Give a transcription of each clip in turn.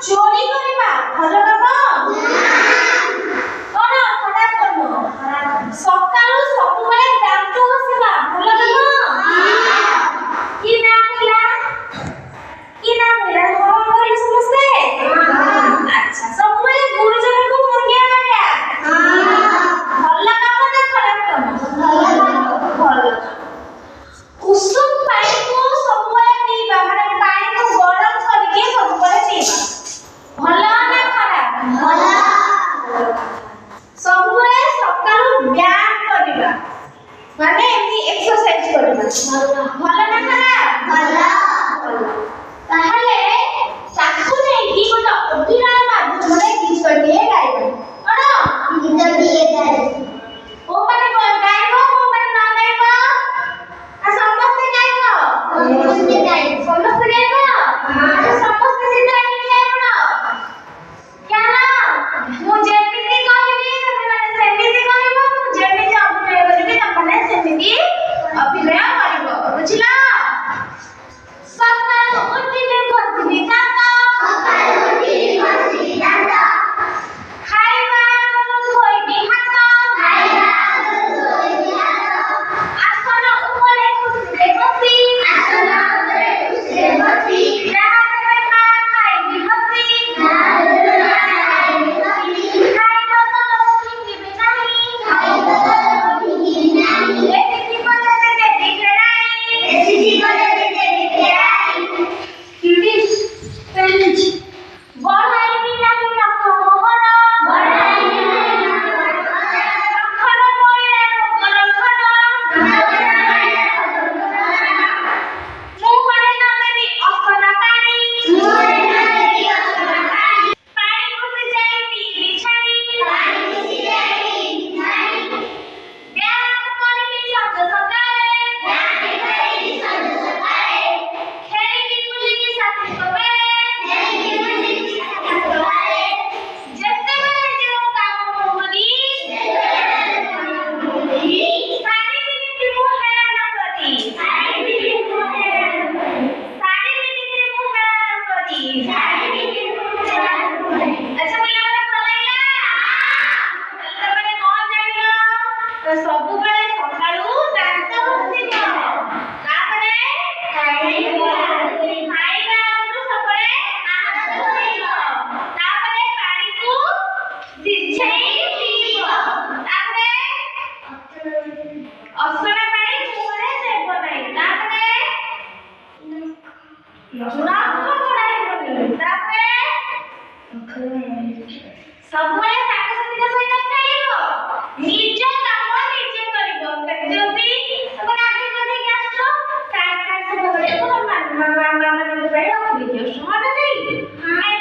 ଚୋରି କରିବା ଭଲ କାମ କଣ ଖରାପ କାମ? ସକାଳୁ ସବୁବେଳେ ଦାନ୍ତ ଘଷିବା ଭଲ କାମ କି ନା ପିଲା? କି ନା ପିଲା? ହଁ କହିଲେ ସମସ୍ତେ? ଆଚ୍ଛା ସବୁବେଳେ ଗୁରୁଜନଙ୍କୁ ମୁଣ୍ଡିଆ ମାରିବା ଭଲ କାମ ନା ଖରାପ କାମ? ଭଲ କାମ। ଉଷୁମ ପାଣିକୁ ସବୁବେଳେ ପିଇବା ମାନେ ପାଣିକୁ ଗରମ କରିକି ସବୁବେଳେ ପିଇବା ଭଲ ନା ଖରାପ? ଭଲ। ସବୁବେଳେ ସକାଳୁ ବ୍ୟାୟାମ କରିବା ମାନେ ଏମିତି ଏକ୍ସରସାଇଜ କରିବା ଭଲ ନା ଖରାପ? ଭଲ। ତାହେଲେ ତାକୁ ନେଇକି ଗୋଟେ ଅଭିନୟ ମାଧ୍ୟମରେ ଗୀତଟିଏ ଗାଇବା କଣ? ଗୀତଟିଏ ଗାଇବା କୋଉମାନେ ଗାଇବ କୋଉମାନେ ନ ଗାଇବ? ସମସ୍ତେ ଗାଇବ? ସମସ୍ତେ ଗାଇବ। ସମସ୍ତେ ଗାଇବ? ସମସ୍ତେ ସିଧା ହେଇକି ଗାଇବ କେନ? ମୁଁ ଯେମିତି କହିବି ତମେମାନେ ସେମିତି କହିବ, ମୁଁ ଯେମିତି ଅଭିନୟ କରିବି ତମେମାନେ ସେମିତି ଅଭିନୟ କରିବ ବୁଝିଲ? ସକାଳୁ ଉଠିଲି ଘଷିଲି ଦାନ୍ତ ଖାଇବା ଆଗରୁ ଧୋଇବି ହାତ ଆସନ ଉପରେ ଖୁସିରେ ବସି ଯାହା ଦେବେ ମା ଖାଇବି ହସି ଖାଇବା ତଳକୁ ଫିଙ୍ଗିବି ନାହିଁ ଏଠି ଥିବ ଯଦି ଦେବି ଫେରାଇ ବଢାଇବି ନାହିଁ ନଖ ମୋହର ନଖର ମଇଳା ରୋଗ ଲକ୍ଷଣ ମୁହଁରେ ନଦେବି ଅସନା ପାଣି ପାଣିକୁ ସିଝାଇ ପିଇବି ଛାଣି ବ୍ୟାୟାମ କରିବି ସଞ୍ଜ ସକାଳେ ଖେଳିବି ବୁଲିକି ସାଥିଙ୍କ ବେଳେ ଯେତେବେଳେ ଯେଉଁ କାମ ମୁଁ କଲି ସାରିବି ନୀତି ମୁଁ ହେଳନ କରି ଆଚ୍ଛା ପିଲାମାନେ ଭଲ ଲାଗିଲା? ତାହେଲେ ତମେ କଣ ଜାଣିଲ? ସବୁବେଳେ ସକାଳୁ ଦାନ୍ତ ଘଷିବ ତାପରେ ଖାଇବା ଆଗରୁ ସବୁବେଳେ ହାତ ଧୋଇବ ତାପରେ ପାଣିକୁ ସିଝେଇ ପିଇବ ତାପରେ ଅସନା ପାଣି ମୁହଁରେ ଦେବ ନାହିଁ ତାପରେ ନଖ ଘୋଡ଼ାଇବନି ତାପରେ ସବୁବେଳେ ସାଙ୍ଗସାଥୀଙ୍କ ସହିତ ଖେଳିବ ନିଜ କାମ ନିଜେ କରିବ ଯଦି ତମେ ଗାଧେଇ ପାଧେଇକି ଆସୁଛ କାର୍ଡ ସବୁ କରିବାକୁ ମାମାମାନଙ୍କ ପାଇଁ ରଖିଦେଇକି ଆସୁଛ ହଁ ନା ନାହିଁ?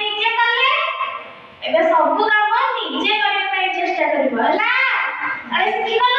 ନିଜେ କଲେ ଏବେ ସବୁ କାମ ନିଜେ କରିବା ପାଇଁ ଚେଷ୍ଟା କରିବ ହେଲା? ଆରେ ଶିଖିଗଲ?